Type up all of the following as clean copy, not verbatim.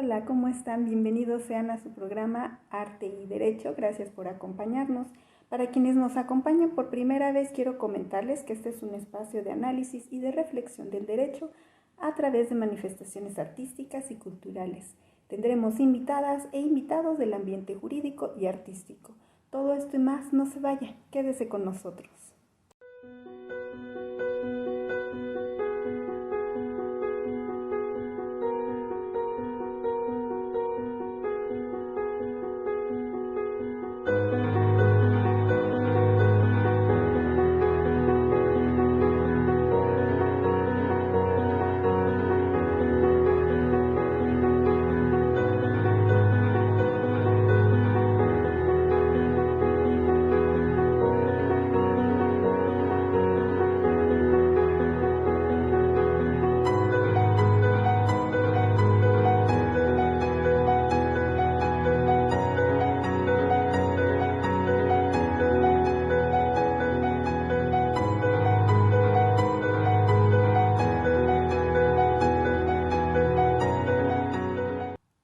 Hola, ¿cómo están? Bienvenidos sean a su programa Arte y Derecho. Gracias por acompañarnos. Para quienes nos acompañan por primera vez, quiero comentarles que este es un espacio de análisis y de reflexión del derecho a través de manifestaciones artísticas y culturales. Tendremos invitadas e invitados del ambiente jurídico y artístico. Todo esto y más, no se vaya, quédese con nosotros.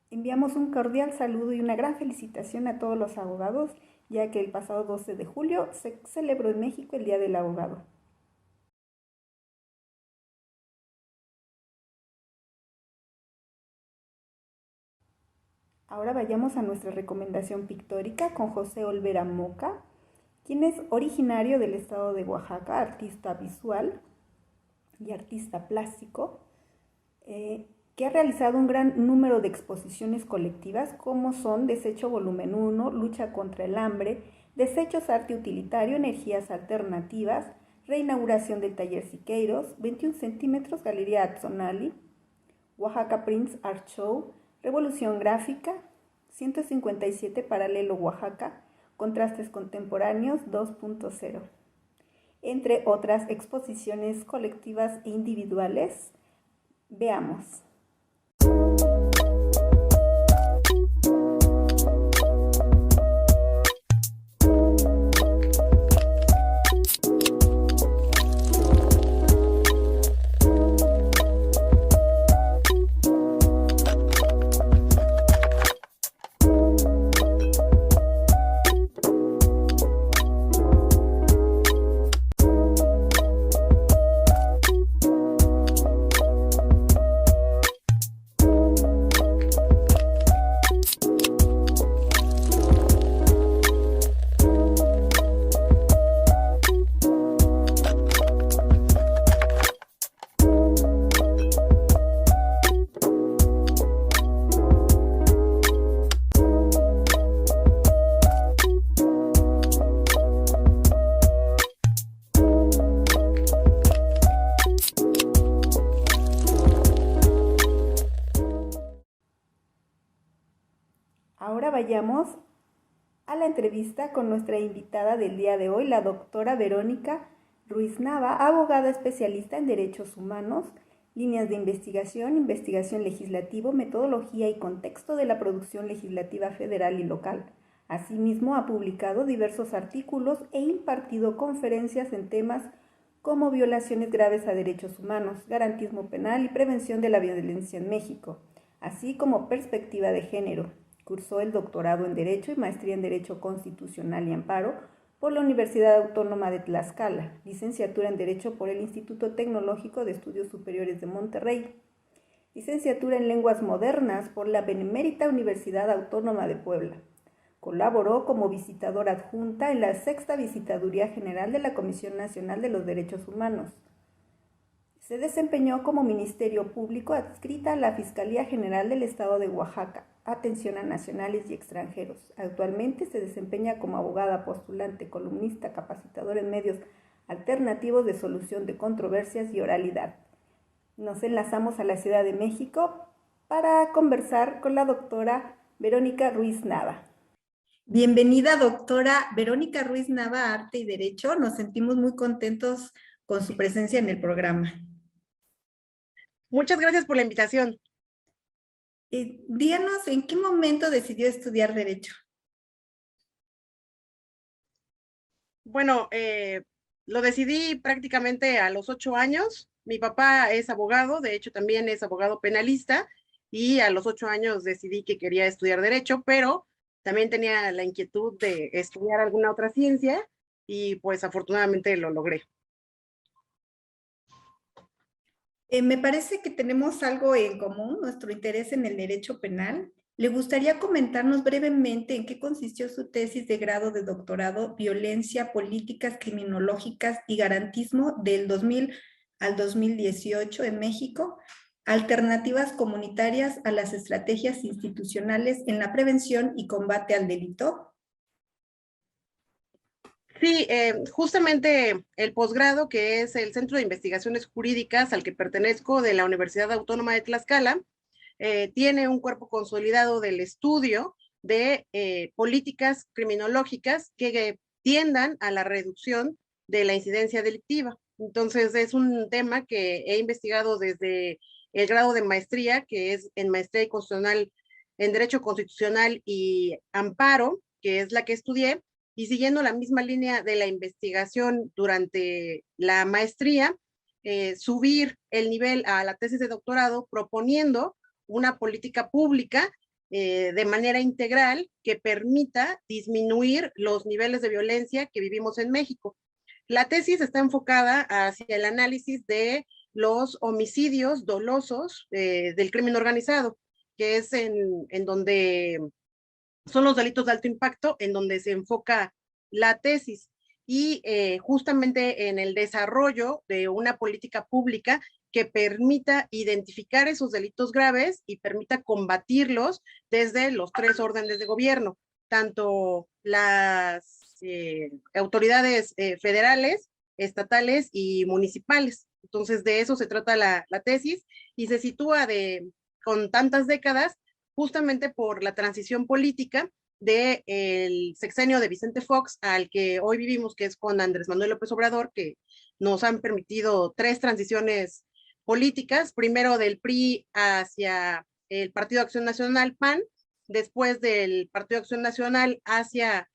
Enviamos un cordial saludo y una gran felicitación a todos los abogados, ya que el pasado 12 de julio se celebró en México el Día del Abogado. Ahora vayamos a nuestra recomendación pictórica con José Olvera Moca, quien es originario del estado de Oaxaca, artista visual y artista plástico, que ha realizado un gran número de exposiciones colectivas como son Desecho Volumen 1, Lucha contra el Hambre, Desechos Arte Utilitario, Energías Alternativas, Reinauguración del Taller Siqueiros, 21 centímetros, Galería Atzonali, Oaxaca Prints Art Show, Revolución Gráfica, 157 Paralelo Oaxaca, Contrastes Contemporáneos 2.0, entre otras exposiciones colectivas e individuales. Veamos. Ahora vayamos a la entrevista con nuestra invitada del día de hoy, la doctora Verónica Ruiz Nava, abogada especialista en derechos humanos, líneas de investigación, investigación legislativa, metodología y contexto de la producción legislativa federal y local. Asimismo, ha publicado diversos artículos e impartido conferencias en temas como violaciones graves a derechos humanos, garantismo penal y prevención de la violencia en México, así como perspectiva de género. Cursó el doctorado en Derecho y maestría en Derecho Constitucional y Amparo por la Universidad Autónoma de Tlaxcala, licenciatura en Derecho por el Instituto Tecnológico de Estudios Superiores de Monterrey, licenciatura en Lenguas Modernas por la Benemérita Universidad Autónoma de Puebla. Colaboró como visitadora adjunta en la 6ª Visitaduría General de la Comisión Nacional de los Derechos Humanos. Se desempeñó como Ministerio Público adscrita a la Fiscalía General del Estado de Oaxaca, atención a nacionales y extranjeros. Actualmente se desempeña como abogada postulante, columnista, capacitadora en medios alternativos de solución de controversias y oralidad. Nos enlazamos a la Ciudad de México para conversar con la doctora Verónica Ruiz Nava. Bienvenida, doctora Verónica Ruiz Nava, Arte y Derecho. Nos sentimos muy contentos con su presencia en el programa. Muchas gracias por la invitación. Díganos, ¿en qué momento decidió estudiar Derecho? Bueno, lo decidí prácticamente a los 8 años. Mi papá es abogado, de hecho también es abogado penalista, y a los 8 años decidí que quería estudiar Derecho, pero también tenía la inquietud de estudiar alguna otra ciencia y pues afortunadamente lo logré. Me parece que tenemos algo en común, nuestro interés en el derecho penal. ¿Le gustaría comentarnos brevemente en qué consistió su tesis de grado de doctorado, Violencia, Políticas Criminológicas y Garantismo del 2000 al 2018 en México? Alternativas comunitarias a las estrategias institucionales en la prevención y combate al delito. Sí, justamente el posgrado, que es el Centro de Investigaciones Jurídicas al que pertenezco de la Universidad Autónoma de Tlaxcala, tiene un cuerpo consolidado del estudio de políticas criminológicas que tiendan a la reducción de la incidencia delictiva. Entonces, es un tema que he investigado desde el grado de maestría, que es en Maestría Constitucional en Derecho Constitucional y Amparo, que es la que estudié, y siguiendo la misma línea de la investigación durante la maestría, subir el nivel a la tesis de doctorado proponiendo una política pública de manera integral que permita disminuir los niveles de violencia que vivimos en México. La tesis está enfocada hacia el análisis de los homicidios dolosos del crimen organizado, que es en donde son los delitos de alto impacto, en donde se enfoca la tesis y justamente en el desarrollo de una política pública que permita identificar esos delitos graves y permita combatirlos desde los 3 órdenes de gobierno, tanto las autoridades federales, estatales y municipales. Entonces, de eso se trata la tesis y se sitúa con tantas décadas justamente por la transición política del sexenio de Vicente Fox al que hoy vivimos, que es con Andrés Manuel López Obrador, que nos han permitido 3 transiciones políticas, primero del PRI hacia el Partido de Acción Nacional, PAN, después del Partido de Acción Nacional hacia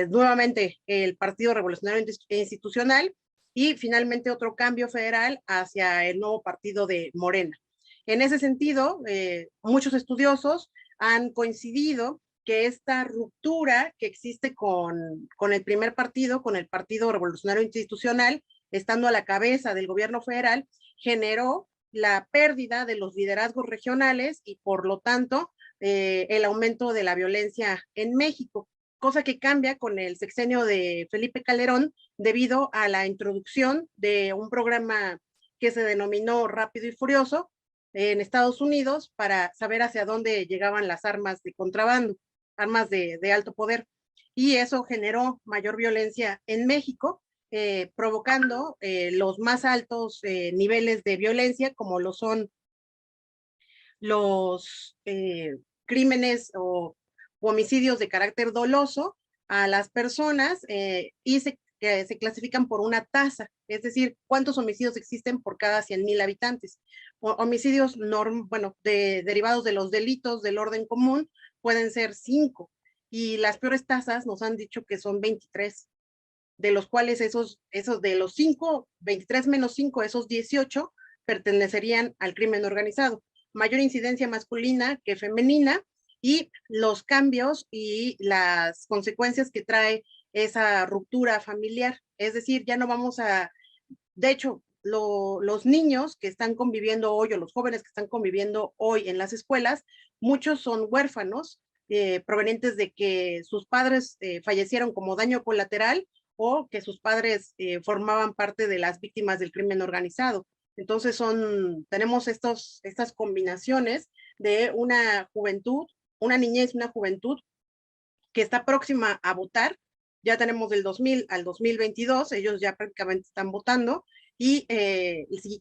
nuevamente el Partido Revolucionario Institucional y finalmente otro cambio federal hacia el nuevo partido de Morena. En ese sentido, muchos estudiosos han coincidido que esta ruptura que existe con el primer partido, con el Partido Revolucionario Institucional, estando a la cabeza del gobierno federal, generó la pérdida de los liderazgos regionales y por lo tanto el aumento de la violencia en México, cosa que cambia con el sexenio de Felipe Calderón debido a la introducción de un programa que se denominó Rápido y Furioso en Estados Unidos para saber hacia dónde llegaban las armas de contrabando, armas de alto poder. Y eso generó mayor violencia en México, provocando los más altos niveles de violencia, como lo son los crímenes o homicidios de carácter doloso a las personas y se clasifican por una tasa, es decir, cuántos homicidios existen por cada 100,000 habitantes. Homicidios derivados de los delitos del orden común pueden ser 5 y las peores tasas nos han dicho que son 23, de los cuales esos de los 5, 23 menos 5, esos 18 pertenecerían al crimen organizado. Mayor incidencia masculina que femenina y los cambios y las consecuencias que trae esa ruptura familiar. Es decir, ya no vamos a, de hecho, los niños que están conviviendo hoy o los jóvenes que están conviviendo hoy en las escuelas, muchos son huérfanos provenientes de que sus padres fallecieron como daño colateral o que sus padres formaban parte de las víctimas del crimen organizado. Entonces tenemos estas combinaciones de una juventud, una niñez, una juventud que está próxima a votar. Ya tenemos del 2000 al 2022, ellos ya prácticamente están votando y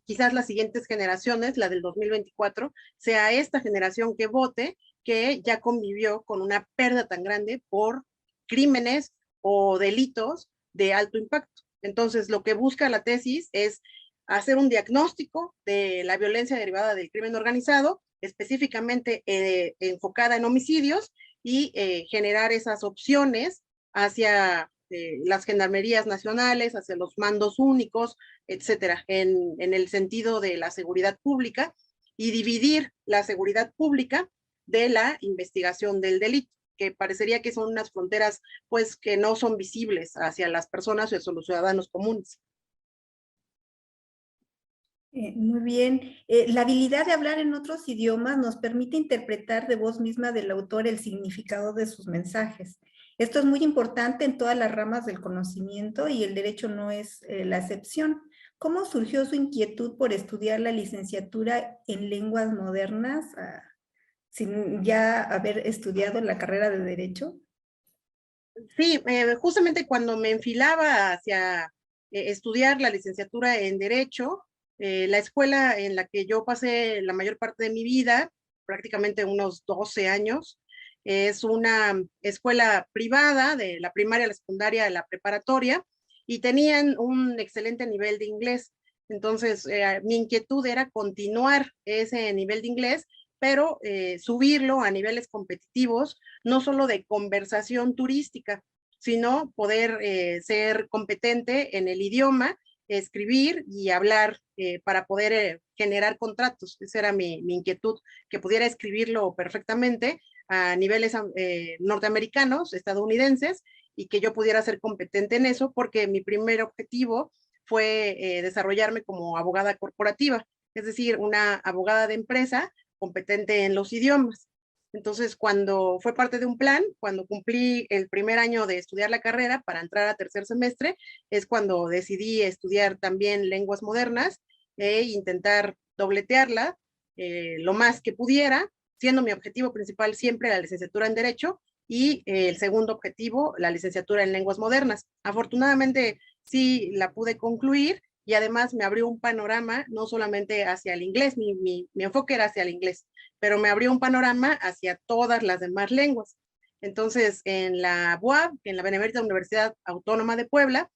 quizás las siguientes generaciones, la del 2024, sea esta generación que vote, que ya convivió con una pérdida tan grande por crímenes o delitos de alto impacto. Entonces, lo que busca la tesis es hacer un diagnóstico de la violencia derivada del crimen organizado, específicamente enfocada en homicidios, y generar esas opciones hacia las gendarmerías nacionales, hacia los mandos únicos, etcétera, en el sentido de la seguridad pública y dividir la seguridad pública de la investigación del delito, que parecería que son unas fronteras pues que no son visibles hacia las personas o hacia los ciudadanos comunes. Muy bien. La habilidad de hablar en otros idiomas nos permite interpretar de voz misma del autor el significado de sus mensajes. Esto es muy importante en todas las ramas del conocimiento y el derecho no es la excepción. ¿Cómo surgió su inquietud por estudiar la licenciatura en lenguas modernas sin ya haber estudiado la carrera de derecho? Sí, justamente cuando me enfilaba hacia estudiar la licenciatura en Derecho, la escuela en la que yo pasé la mayor parte de mi vida, prácticamente unos 12 años, es una escuela privada de la primaria, la secundaria, la preparatoria, y tenían un excelente nivel de inglés. Entonces, mi inquietud era continuar ese nivel de inglés, pero subirlo a niveles competitivos, no solo de conversación turística, sino poder ser competente en el idioma, escribir y hablar para poder generar contratos. Esa era mi inquietud, que pudiera escribirlo perfectamente a niveles norteamericanos, estadounidenses, y que yo pudiera ser competente en eso, porque mi primer objetivo fue desarrollarme como abogada corporativa, es decir, una abogada de empresa competente en los idiomas. Entonces, cuando fue parte de un plan, cuando cumplí el primer año de estudiar la carrera para entrar a tercer semestre, es cuando decidí estudiar también lenguas modernas e intentar dobletearla lo más que pudiera, siendo mi objetivo principal siempre la licenciatura en Derecho y el segundo objetivo, la licenciatura en lenguas modernas. Afortunadamente, sí la pude concluir y además me abrió un panorama no solamente hacia el inglés, mi enfoque era hacia el inglés, pero me abrió un panorama hacia todas las demás lenguas. Entonces, en la UAP, en la Benemérita Universidad Autónoma de Puebla,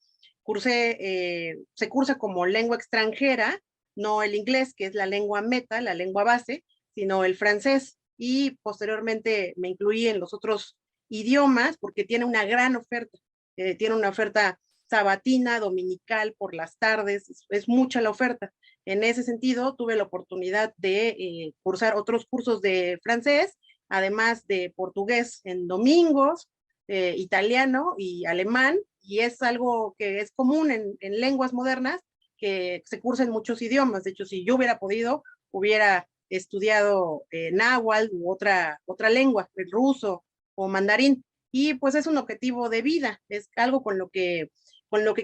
se cursa como lengua extranjera, no el inglés, que es la lengua meta, la lengua base, sino el francés. Y posteriormente me incluí en los otros idiomas porque tiene una gran oferta. Tiene una oferta sabatina, dominical, por las tardes, es mucha la oferta. En ese sentido, tuve la oportunidad de cursar otros cursos de francés, además de portugués en domingos, italiano y alemán, y es algo que es común en lenguas modernas, que se cursa en muchos idiomas. De hecho, si yo hubiera podido, hubiera estudiado náhuatl u otra lengua, el ruso o mandarín, y pues es un objetivo de vida, es algo con lo que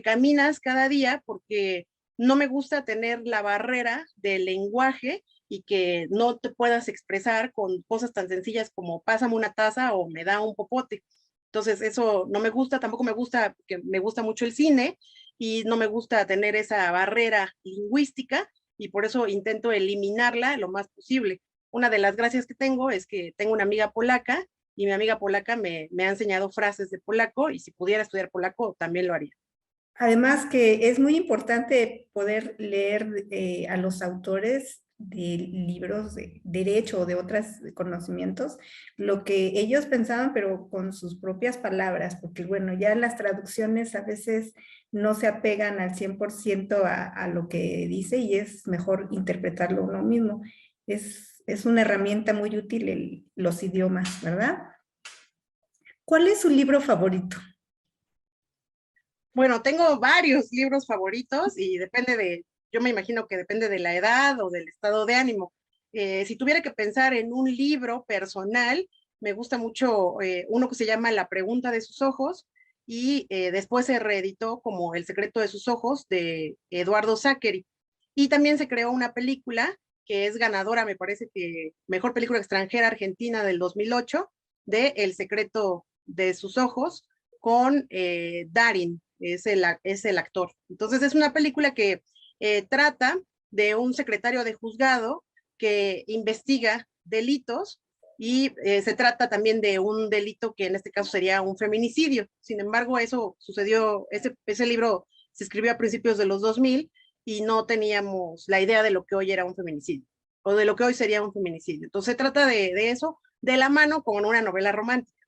caminas cada día, porque no me gusta tener la barrera del lenguaje y que no te puedas expresar con cosas tan sencillas como pásame una taza o me da un popote. Entonces eso no me gusta, tampoco me gusta, que me gusta mucho el cine y no me gusta tener esa barrera lingüística y por eso intento eliminarla lo más posible. Una de las gracias que tengo es que tengo una amiga polaca y mi amiga polaca me ha enseñado frases de polaco y si pudiera estudiar polaco también lo haría. Además que es muy importante poder leer a los autores de libros de derecho o de otros conocimientos, lo que ellos pensaban, pero con sus propias palabras, porque bueno, ya las traducciones a veces no se apegan al 100% a lo que dice y es mejor interpretarlo uno mismo. Es una herramienta muy útil los idiomas, ¿verdad? ¿Cuál es su libro favorito? Bueno, tengo varios libros favoritos y yo me imagino que depende de la edad o del estado de ánimo. Si tuviera que pensar en un libro personal, me gusta mucho uno que se llama La pregunta de sus ojos y después se reeditó como El secreto de sus ojos de Eduardo Zachary. Y también se creó una película que es ganadora, me parece que mejor película extranjera argentina del 2008, de El secreto de sus ojos, con Darin, es el actor. Entonces es una película que trata de un secretario de juzgado que investiga delitos y se trata también de un delito que en este caso sería un feminicidio. Sin embargo, eso sucedió, ese libro se escribió a principios de los 2000 y no teníamos la idea de lo que hoy era un feminicidio o de lo que hoy sería un feminicidio. Entonces se trata de eso de la mano con una novela romántica.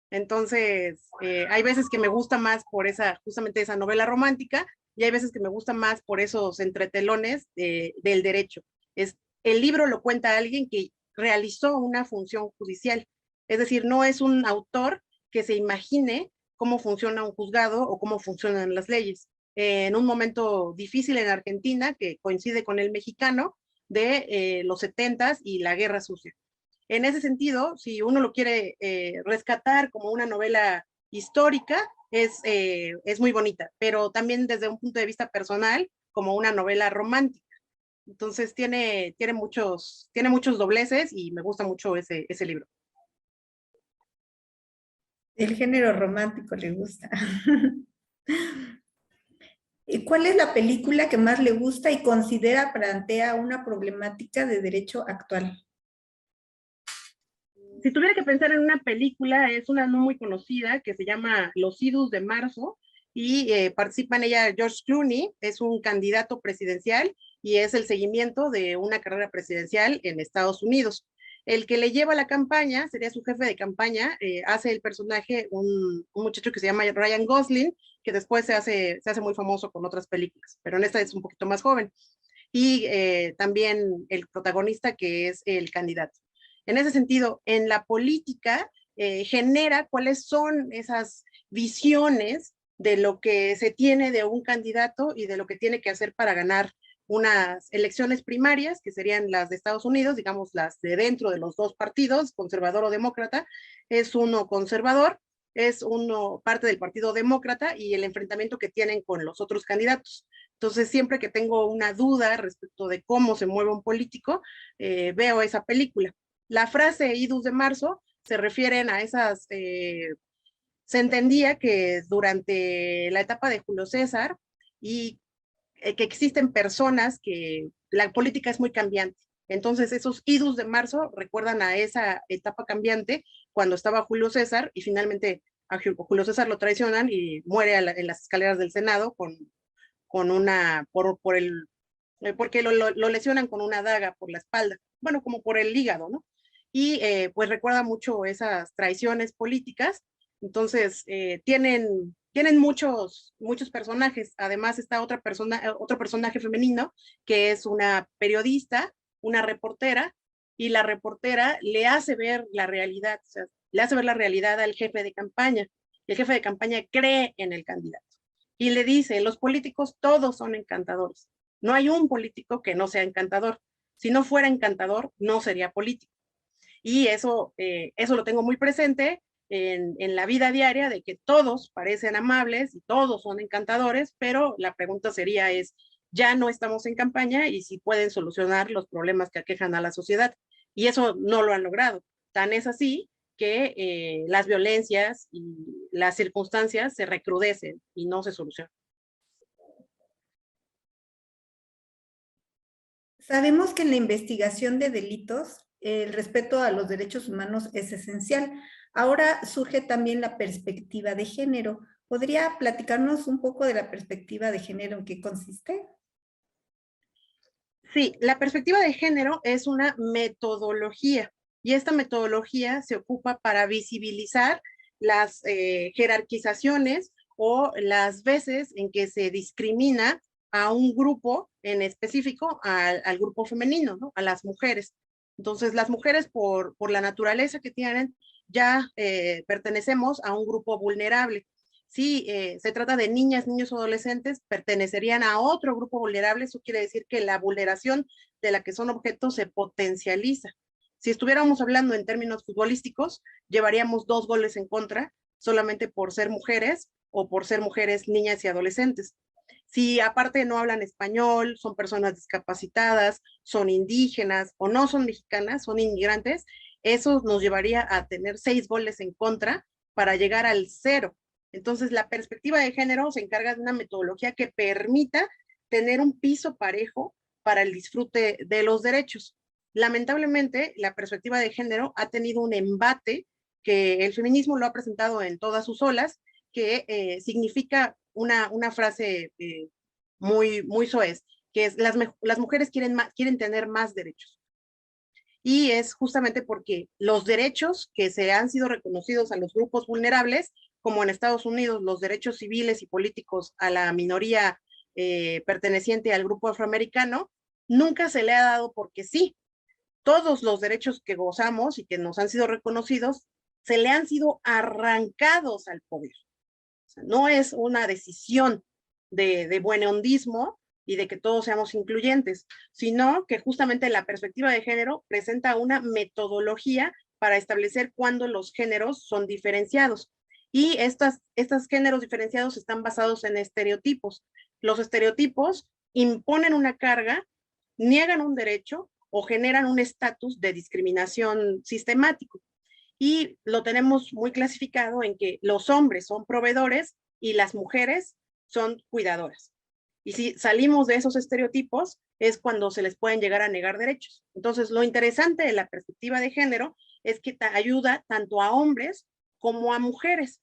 Entonces, hay veces que me gusta más por justamente esa novela romántica, y hay veces que me gusta más por esos entretelones del derecho. Es el libro lo cuenta alguien que realizó una función judicial. Es decir, no es un autor que se imagine cómo funciona un juzgado o cómo funcionan las leyes. En un momento difícil en Argentina, que coincide con el mexicano, de los 70s y la Guerra Sucia. En ese sentido, si uno lo quiere rescatar como una novela histórica, es muy bonita, pero también desde un punto de vista personal, como una novela romántica. Entonces tiene muchos dobleces y me gusta mucho ese libro. El género romántico le gusta. ¿Y cuál es la película que más le gusta y considera plantea una problemática de derecho actual? Si tuviera que pensar en una película, es una no muy conocida que se llama Los Idus de Marzo y participa en ella George Clooney, es un candidato presidencial y es el seguimiento de una carrera presidencial en Estados Unidos. El que le lleva la campaña, sería su jefe de campaña, hace el personaje un muchacho que se llama Ryan Gosling, que después se hace muy famoso con otras películas, pero en esta es un poquito más joven. Y también el protagonista que es el candidato. En ese sentido, en la política genera cuáles son esas visiones de lo que se tiene de un candidato y de lo que tiene que hacer para ganar unas elecciones primarias, que serían las de Estados Unidos, digamos las de dentro de los dos partidos, conservador o demócrata, es uno conservador, es uno parte del Partido Demócrata y el enfrentamiento que tienen con los otros candidatos. Entonces, siempre que tengo una duda respecto de cómo se mueve un político, veo esa película. La frase idus de marzo se refieren a esas, se entendía que durante la etapa de Julio César y que existen personas que la política es muy cambiante. Entonces, esos idus de marzo recuerdan a esa etapa cambiante cuando estaba Julio César y finalmente a Julio César lo traicionan y muere en las escaleras del Senado con una, por el, porque lo lesionan con una daga por la espalda, bueno, como por el hígado, ¿no? Y pues recuerda mucho esas traiciones políticas, entonces tienen muchos personajes, además está otro personaje femenino que es una periodista, una reportera, y la reportera le hace ver la realidad, o sea, le hace ver la realidad al jefe de campaña, y el jefe de campaña cree en el candidato y le dice, los políticos todos son encantadores. No hay un político que no sea encantador. Si no fuera encantador, no sería político. Y eso lo tengo muy presente en la vida diaria, de que todos parecen amables y todos son encantadores, pero la pregunta sería ya no estamos en campaña y si pueden solucionar los problemas que aquejan a la sociedad. Y eso no lo han logrado. Tan es así que las violencias y las circunstancias se recrudecen y no se solucionan. Sabemos que en la investigación de delitos el respeto a los derechos humanos es esencial. Ahora surge también la perspectiva de género. ¿Podría platicarnos un poco de la perspectiva de género en qué consiste? Sí, la perspectiva de género es una metodología y esta metodología se ocupa para visibilizar las jerarquizaciones o las veces en que se discrimina a un grupo en específico, al grupo femenino, ¿no? A las mujeres. Entonces, las mujeres por la naturaleza que tienen ya pertenecemos a un grupo vulnerable. Si se trata de niñas, niños o adolescentes, pertenecerían a otro grupo vulnerable. Eso quiere decir que la vulneración de la que son objetos se potencializa. Si estuviéramos hablando en términos futbolísticos, llevaríamos 2 goles en contra solamente por ser mujeres o por ser mujeres, niñas y adolescentes. Si aparte no hablan español, son personas discapacitadas, son indígenas o no son mexicanas, son inmigrantes, eso nos llevaría a tener 6 goles en contra para llegar al 0. Entonces, la perspectiva de género se encarga de una metodología que permita tener un piso parejo para el disfrute de los derechos. Lamentablemente, la perspectiva de género ha tenido un embate que el feminismo lo ha presentado en todas sus olas, que significa una frase muy soez, que es las mujeres quieren tener más derechos. Y es justamente porque los derechos que se han sido reconocidos a los grupos vulnerables, como en Estados Unidos los derechos civiles y políticos a la minoría perteneciente al grupo afroamericano, nunca se le ha dado porque sí. Todos los derechos que gozamos y que nos han sido reconocidos, se le han sido arrancados al poder. O sea, no es una decisión de buenondismo y de que todos seamos incluyentes, sino que justamente la perspectiva de género presenta una metodología para establecer cuándo los géneros son diferenciados. Y estos géneros diferenciados están basados en estereotipos. Los estereotipos imponen una carga, niegan un derecho o generan un estatus de discriminación sistemático. Y lo tenemos muy clasificado en que los hombres son proveedores y las mujeres son cuidadoras. Y si salimos de esos estereotipos es cuando se les pueden llegar a negar derechos. Entonces, lo interesante de la perspectiva de género es que ayuda tanto a hombres como a mujeres,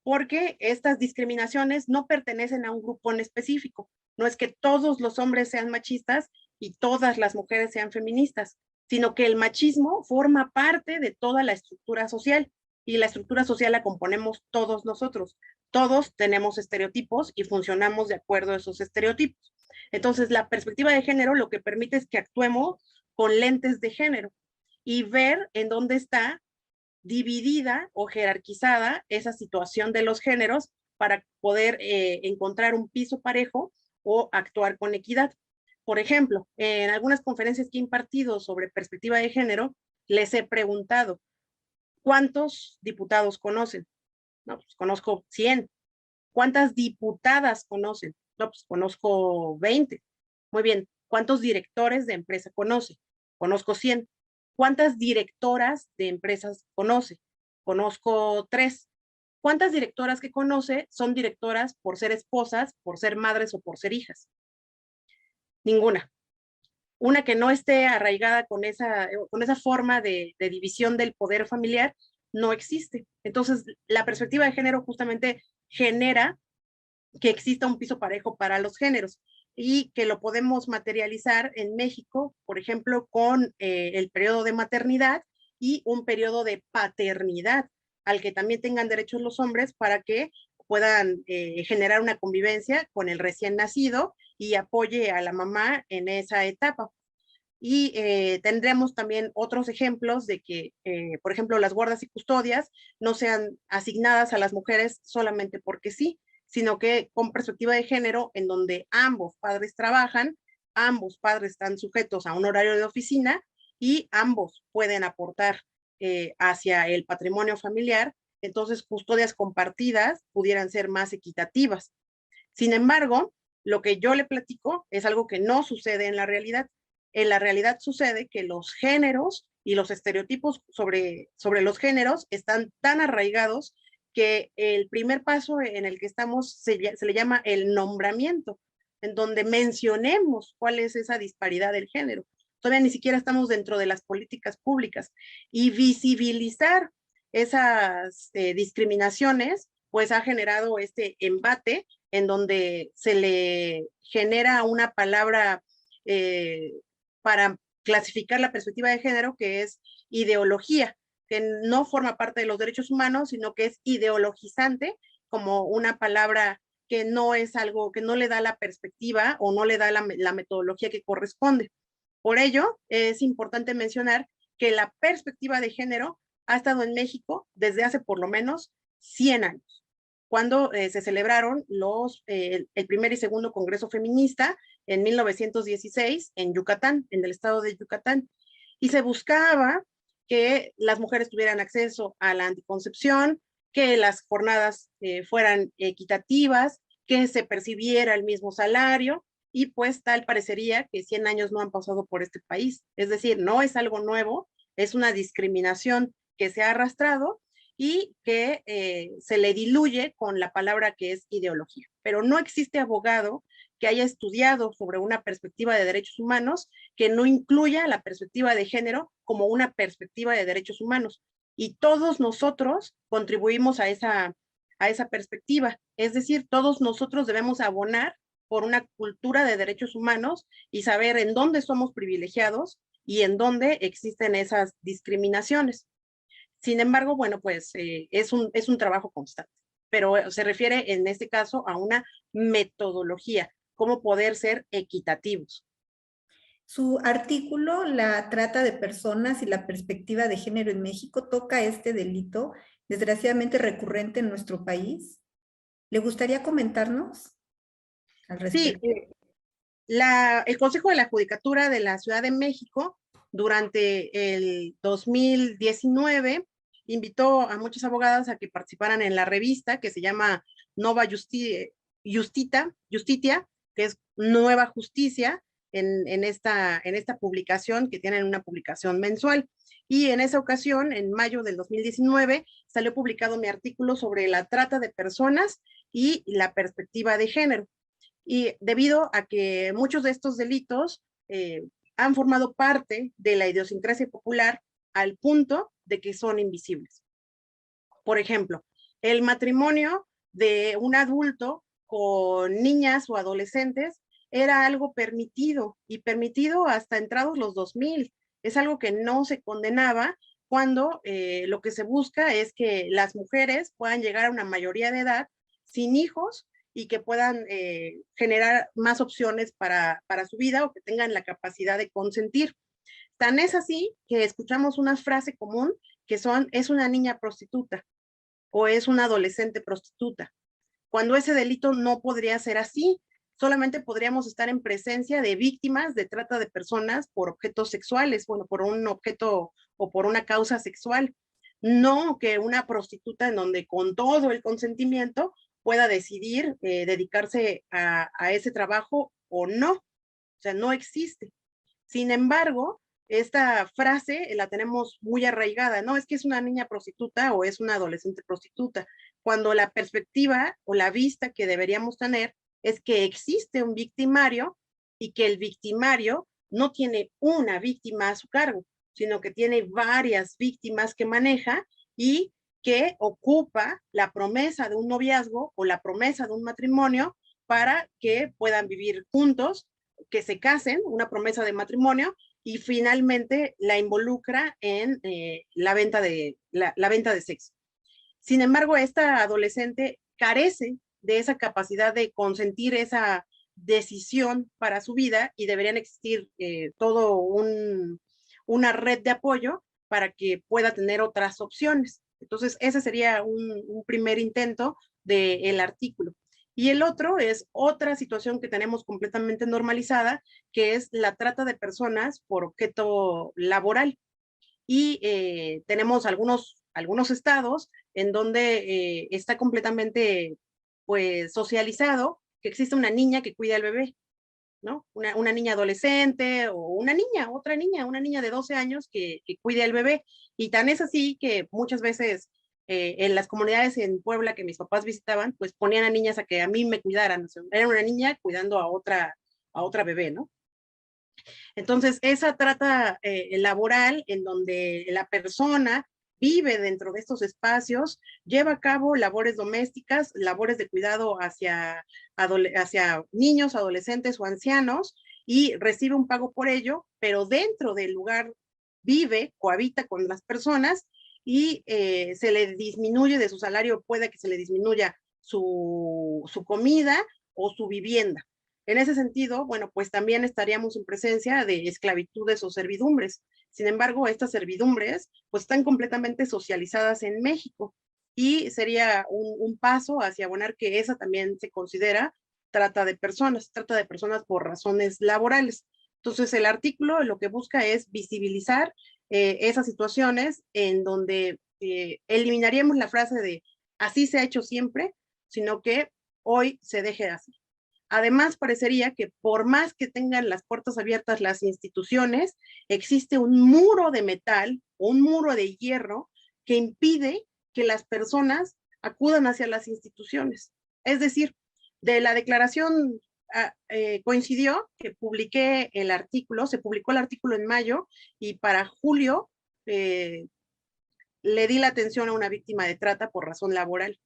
porque estas discriminaciones no pertenecen a un grupo en específico. No es que todos los hombres sean machistas y todas las mujeres sean feministas, sino que el machismo forma parte de toda la estructura social y la estructura social la componemos todos nosotros. Todos tenemos estereotipos y funcionamos de acuerdo a esos estereotipos. Entonces, la perspectiva de género lo que permite es que actuemos con lentes de género y ver en dónde está dividida o jerarquizada esa situación de los géneros para poder encontrar un piso parejo o actuar con equidad. Por ejemplo, en algunas conferencias que he impartido sobre perspectiva de género, les he preguntado, ¿cuántos diputados conocen? No, pues conozco 100. ¿Cuántas diputadas conocen? No, pues conozco 20. Muy bien. ¿Cuántos directores de empresa conoce? Conozco 100. ¿Cuántas directoras de empresas conoce? Conozco 3. ¿Cuántas directoras que conoce son directoras por ser esposas, por ser madres o por ser hijas? Ninguna. Una que no esté arraigada con esa forma de división del poder familiar no existe. Entonces, la perspectiva de género justamente genera que exista un piso parejo para los géneros y que lo podemos materializar en México, por ejemplo, con el periodo de maternidad y un periodo de paternidad, al que también tengan derechos los hombres para que puedan generar una convivencia con el recién nacido y apoye a la mamá en esa etapa. Y tendremos también otros ejemplos de que, por ejemplo, las guardas y custodias no sean asignadas a las mujeres solamente porque sí, sino que con perspectiva de género, en donde ambos padres trabajan, ambos padres están sujetos a un horario de oficina y ambos pueden aportar hacia el patrimonio familiar, entonces custodias compartidas pudieran ser más equitativas. Sin embargo, lo que yo le platico es algo que no sucede en la realidad. En la realidad sucede que los géneros y los estereotipos sobre los géneros están tan arraigados que el primer paso en el que estamos se le llama el nombramiento, en donde mencionemos cuál es esa disparidad del género. Todavía ni siquiera estamos dentro de las políticas públicas y visibilizar esas discriminaciones, pues ha generado este embate en donde se le genera una palabra eh, para clasificar la perspectiva de género que es ideología, que no forma parte de los derechos humanos, sino que es ideologizante como una palabra que no es algo, que no le da la perspectiva o no le da la metodología que corresponde. Por ello, es importante mencionar que la perspectiva de género ha estado en México desde hace por lo menos 100 años, cuando se celebraron el primer y segundo Congreso Feminista en 1916 en Yucatán, en el estado de Yucatán, y se buscaba que las mujeres tuvieran acceso a la anticoncepción, que las jornadas fueran equitativas, que se percibiera el mismo salario, y pues tal parecería que 100 años no han pasado por este país. Es decir, no es algo nuevo, es una discriminación que se ha arrastrado y que se le diluye con la palabra que es ideología. Pero no existe abogado que haya estudiado sobre una perspectiva de derechos humanos que no incluya la perspectiva de género como una perspectiva de derechos humanos. Y todos nosotros contribuimos a esa perspectiva. Es decir, todos nosotros debemos abonar por una cultura de derechos humanos y saber en dónde somos privilegiados y en dónde existen esas discriminaciones. Sin embargo, bueno, pues es un trabajo constante, pero se refiere en este caso a una metodología, cómo poder ser equitativos. Su artículo, La trata de personas y la perspectiva de género en México, toca este delito desgraciadamente recurrente en nuestro país. ¿Le gustaría comentarnos al Sí, respecto? el Consejo de la Judicatura de la Ciudad de México durante el 2019 invitó a muchas abogadas a que participaran en la revista que se llama Nova Justitia, que es Nueva Justicia, en esta publicación, que tienen una publicación mensual. Y en esa ocasión, en mayo del 2019, salió publicado mi artículo sobre la trata de personas y la perspectiva de género. Y debido a que muchos de estos delitos han formado parte de la idiosincrasia popular al punto de que son invisibles. Por ejemplo, el matrimonio de un adulto con niñas o adolescentes era algo permitido y permitido hasta entrados los 2000. Es algo que no se condenaba cuando lo que se busca es que las mujeres puedan llegar a una mayoría de edad sin hijos y que puedan generar más opciones para su vida o que tengan la capacidad de consentir. Tan es así que escuchamos una frase común que son, es una niña prostituta o es una adolescente prostituta, cuando ese delito no podría ser así. Solamente podríamos estar en presencia de víctimas de trata de personas por objetos sexuales, bueno, por un objeto o por una causa sexual. No que una prostituta en donde con todo el consentimiento pueda decidir dedicarse a ese trabajo o no. O sea, no existe. Sin embargo, esta frase la tenemos muy arraigada, ¿no? Es que es una niña prostituta o es una adolescente prostituta, cuando la perspectiva o la vista que deberíamos tener es que existe un victimario y que el victimario no tiene una víctima a su cargo, sino que tiene varias víctimas que maneja y que ocupa la promesa de un noviazgo o la promesa de un matrimonio para que puedan vivir juntos, que se casen, una promesa de matrimonio, y finalmente la involucra en la venta de sexo. Sin embargo, esta adolescente carece de esa capacidad de consentir esa decisión para su vida y deberían existir todo una red de apoyo para que pueda tener otras opciones. Entonces, ese sería un primer intento del artículo. Y el otro es otra situación que tenemos completamente normalizada, que es la trata de personas por objeto laboral. Y tenemos algunos estados en donde está completamente pues socializado que existe una niña que cuida al bebé, ¿no? Una niña adolescente o otra niña, una niña de 12 años que cuide al bebé. Y tan es así que muchas veces en las comunidades en Puebla que mis papás visitaban, pues ponían a niñas a que a mí me cuidaran. O sea, era una niña cuidando a otra bebé, ¿no? Entonces, esa trata laboral en donde la persona vive dentro de estos espacios, lleva a cabo labores domésticas, labores de cuidado hacia niños, adolescentes o ancianos y recibe un pago por ello, pero dentro del lugar vive, cohabita con las personas y se le disminuye de su salario, puede que se le disminuya su comida o su vivienda. En ese sentido, bueno, pues también estaríamos en presencia de esclavitudes o servidumbres. Sin embargo, estas servidumbres pues están completamente socializadas en México y sería un paso hacia abonar que esa también se considera trata de personas por razones laborales. Entonces, el artículo lo que busca es visibilizar esas situaciones en donde eliminaríamos la frase de así se ha hecho siempre, sino que hoy se deje de hacer. Además, parecería que por más que tengan las puertas abiertas las instituciones, existe un muro de metal o un muro de hierro que impide que las personas acudan hacia las instituciones. Es decir, de la declaración coincidió que publiqué el artículo, se publicó el artículo en mayo y para julio le di la atención a una víctima de trata por razón laboral.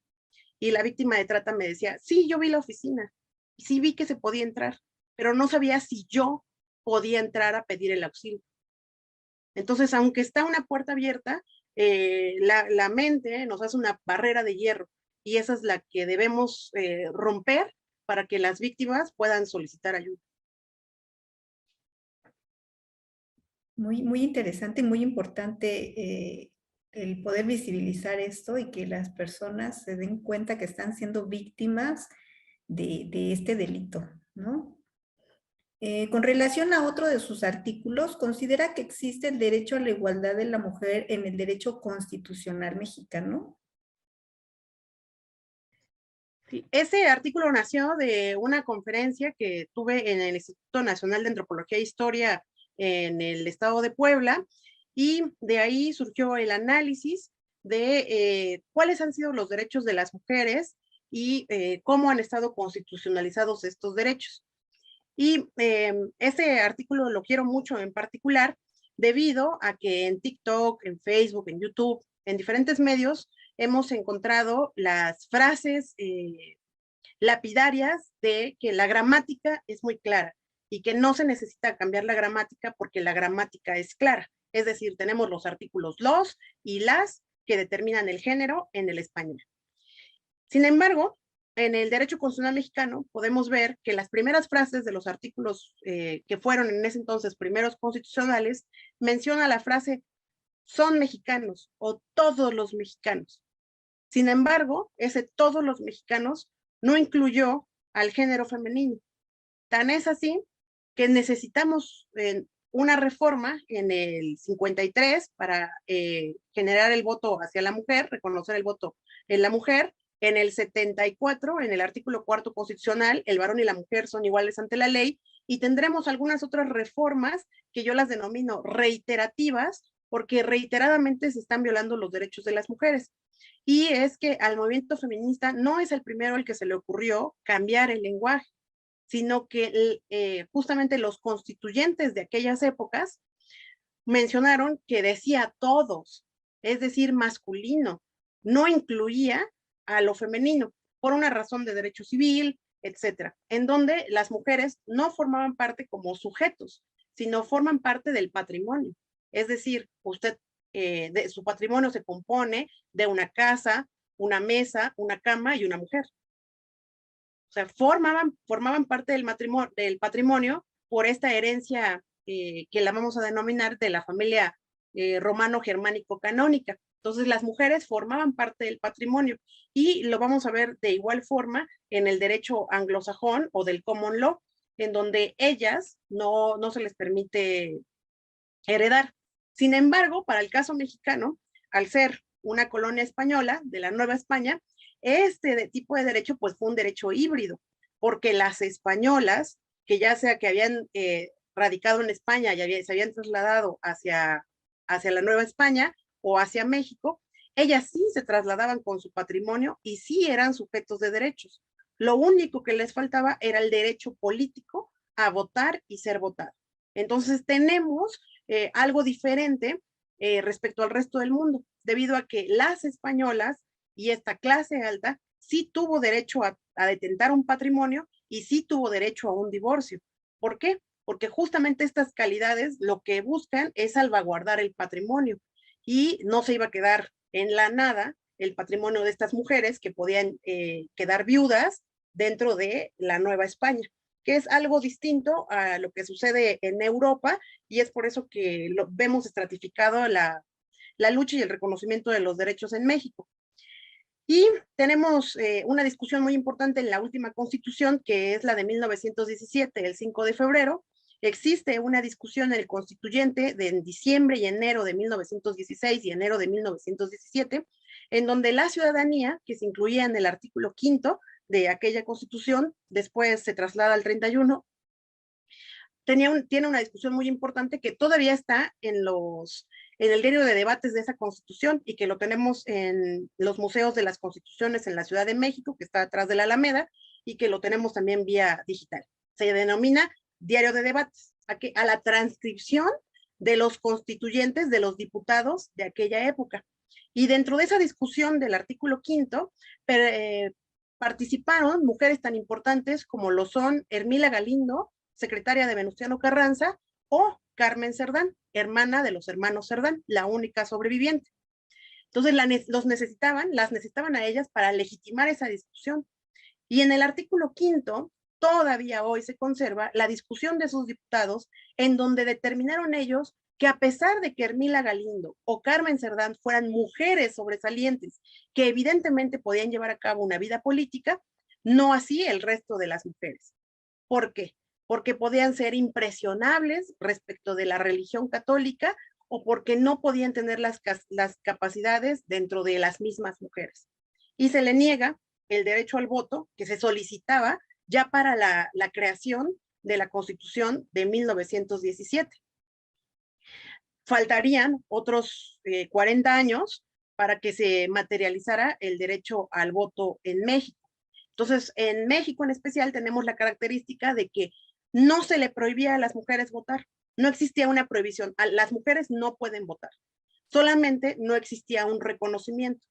Y la víctima de trata me decía, sí, yo vi la oficina, sí vi que se podía entrar, pero no sabía si yo podía entrar a pedir el auxilio. Entonces, aunque está una puerta abierta, la mente nos hace una barrera de hierro y esa es la que debemos romper para que las víctimas puedan solicitar ayuda. Muy, muy interesante y muy importante el poder visibilizar esto y que las personas se den cuenta que están siendo víctimas de este delito, ¿no? Con relación a otro de sus artículos, considera que existe el derecho a la igualdad de la mujer en el derecho constitucional mexicano. Sí, ese artículo nació de una conferencia que tuve en el Instituto Nacional de Antropología e Historia en el estado de Puebla, y de ahí surgió el análisis de cuáles han sido los derechos de las mujeres y cómo han estado constitucionalizados estos derechos. Y ese artículo lo quiero mucho en particular debido a que en TikTok, en Facebook, en YouTube, en diferentes medios, hemos encontrado las frases lapidarias de que la gramática es muy clara y que no se necesita cambiar la gramática porque la gramática es clara. Es decir, tenemos los artículos los y las que determinan el género en el español. Sin embargo, en el derecho constitucional mexicano podemos ver que las primeras frases de los artículos que fueron en ese entonces primeros constitucionales menciona la frase son mexicanos o todos los mexicanos. Sin embargo, ese todos los mexicanos no incluyó al género femenino. Tan es así que necesitamos una reforma en el 53 para generar el voto hacia la mujer, reconocer el voto en la mujer. En el 74, en el artículo cuarto constitucional, el varón y la mujer son iguales ante la ley, y tendremos algunas otras reformas que yo las denomino reiterativas, porque reiteradamente se están violando los derechos de las mujeres. Y es que al movimiento feminista no es el primero el que se le ocurrió cambiar el lenguaje, sino que justamente los constituyentes de aquellas épocas mencionaron que decía todos, es decir, masculino, no incluía a lo femenino, por una razón de derecho civil, etcétera, en donde las mujeres no formaban parte como sujetos, sino forman parte del patrimonio. Es decir, usted, de su patrimonio se compone de una casa, una mesa, una cama y una mujer. O sea, formaban parte del patrimonio por esta herencia que la vamos a denominar de la familia romano-germánico-canónica. Entonces, las mujeres formaban parte del patrimonio, y lo vamos a ver de igual forma en el derecho anglosajón o del common law, en donde ellas no se les permite heredar. Sin embargo, para el caso mexicano, al ser una colonia española de la Nueva España, este tipo de derecho pues fue un derecho híbrido, porque las españolas, que ya sea que habían radicado en España y se habían trasladado hacia la Nueva España o hacia México, ellas sí se trasladaban con su patrimonio y sí eran sujetos de derechos. Lo único que les faltaba era el derecho político a votar y ser votado. Entonces tenemos algo diferente respecto al resto del mundo, debido a que las españolas y esta clase alta sí tuvo derecho a detentar un patrimonio y sí tuvo derecho a un divorcio. ¿Por qué? Porque justamente estas calidades lo que buscan es salvaguardar el patrimonio, y no se iba a quedar en la nada el patrimonio de estas mujeres que podían quedar viudas dentro de la Nueva España, que es algo distinto a lo que sucede en Europa, y es por eso que vemos estratificado la lucha y el reconocimiento de los derechos en México. Y tenemos una discusión muy importante en la última constitución, que es la de 1917, el 5 de febrero. Existe una discusión en el constituyente de en diciembre y enero de 1916 y enero de 1917, en donde la ciudadanía, que se incluía en el artículo quinto de aquella constitución, después se traslada al 31, tiene una discusión muy importante que todavía está en el diario de debates de esa constitución, y que lo tenemos en los museos de las constituciones en la Ciudad de México, que está atrás de la Alameda, y que lo tenemos también vía digital. Se denomina diario de debates, a la transcripción de los constituyentes, de los diputados de aquella época. Y dentro de esa discusión del artículo quinto, participaron mujeres tan importantes como lo son Hermila Galindo, secretaria de Venustiano Carranza, o Carmen Cerdán, hermana de los hermanos Cerdán, la única sobreviviente. Entonces las necesitaban a ellas para legitimar esa discusión. Y en el artículo quinto, todavía hoy se conserva la discusión de sus diputados, en donde determinaron ellos que a pesar de que Ermila Galindo o Carmen Cerdán fueran mujeres sobresalientes que evidentemente podían llevar a cabo una vida política, no así el resto de las mujeres. ¿Por qué? Porque podían ser impresionables respecto de la religión católica o porque no podían tener las capacidades dentro de las mismas mujeres. Y se le niega el derecho al voto que se solicitaba ya para la creación de la Constitución de 1917. Faltarían otros 40 años para que se materializara el derecho al voto en México. Entonces, en México en especial tenemos la característica de que no se le prohibía a las mujeres votar, no existía una prohibición, las mujeres no pueden votar, solamente no existía un reconocimiento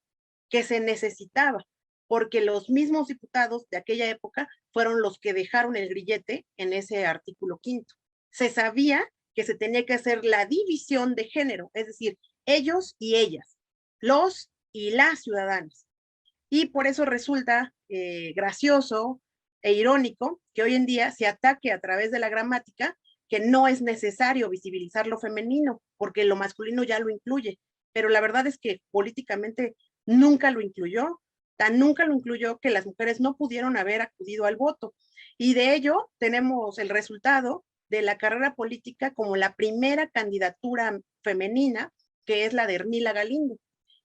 que se necesitaba, porque los mismos diputados de aquella época fueron los que dejaron el grillete en ese artículo 5º. Se sabía que se tenía que hacer la división de género, es decir, ellos y ellas, los y las ciudadanas. Y por eso resulta gracioso e irónico que hoy en día se ataque a través de la gramática que no es necesario visibilizar lo femenino, porque lo masculino ya lo incluye. Pero la verdad es que políticamente nunca lo incluyó, tan nunca lo incluyó que las mujeres no pudieron haber acudido al voto. Y de ello tenemos el resultado de la carrera política como la primera candidatura femenina, que es la de Ermila Galindo,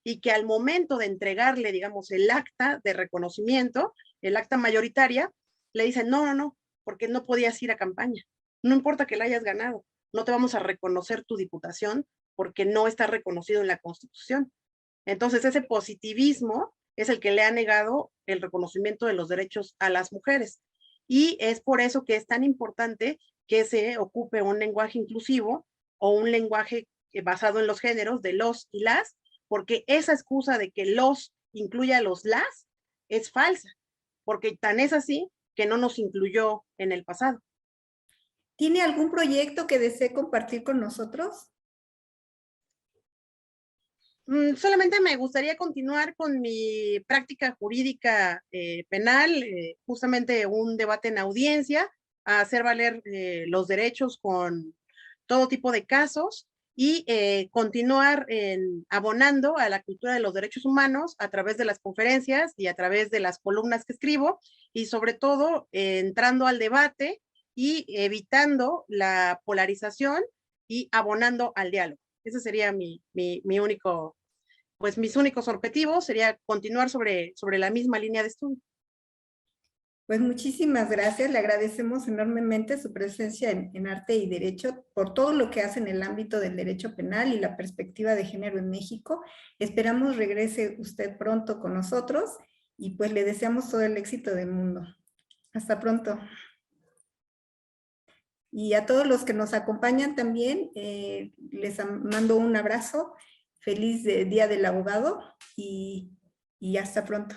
y que al momento de entregarle, digamos, el acta de reconocimiento, el acta mayoritaria, le dicen, no, no, no, porque no podías ir a campaña. No importa que la hayas ganado, no te vamos a reconocer tu diputación porque no está reconocido en la Constitución. Entonces, ese positivismo es el que le ha negado el reconocimiento de los derechos a las mujeres. Y es por eso que es tan importante que se ocupe un lenguaje inclusivo o un lenguaje basado en los géneros de los y las, porque esa excusa de que los incluya a los las es falsa, porque tan es así que no nos incluyó en el pasado. ¿Tiene algún proyecto que desee compartir con nosotros? Solamente me gustaría continuar con mi práctica jurídica penal, justamente un debate en audiencia, a hacer valer los derechos con todo tipo de casos y continuar abonando a la cultura de los derechos humanos a través de las conferencias y a través de las columnas que escribo y sobre todo entrando al debate y evitando la polarización y abonando al diálogo. Ese sería mi único, pues mis únicos objetivos, sería continuar sobre la misma línea de estudio. Pues muchísimas gracias, le agradecemos enormemente su presencia en Arte y Derecho por todo lo que hace en el ámbito del derecho penal y la perspectiva de género en México. Esperamos regrese usted pronto con nosotros y pues le deseamos todo el éxito del mundo. Hasta pronto. Y a todos los que nos acompañan también, les mando un abrazo. Feliz Día del Abogado y hasta pronto.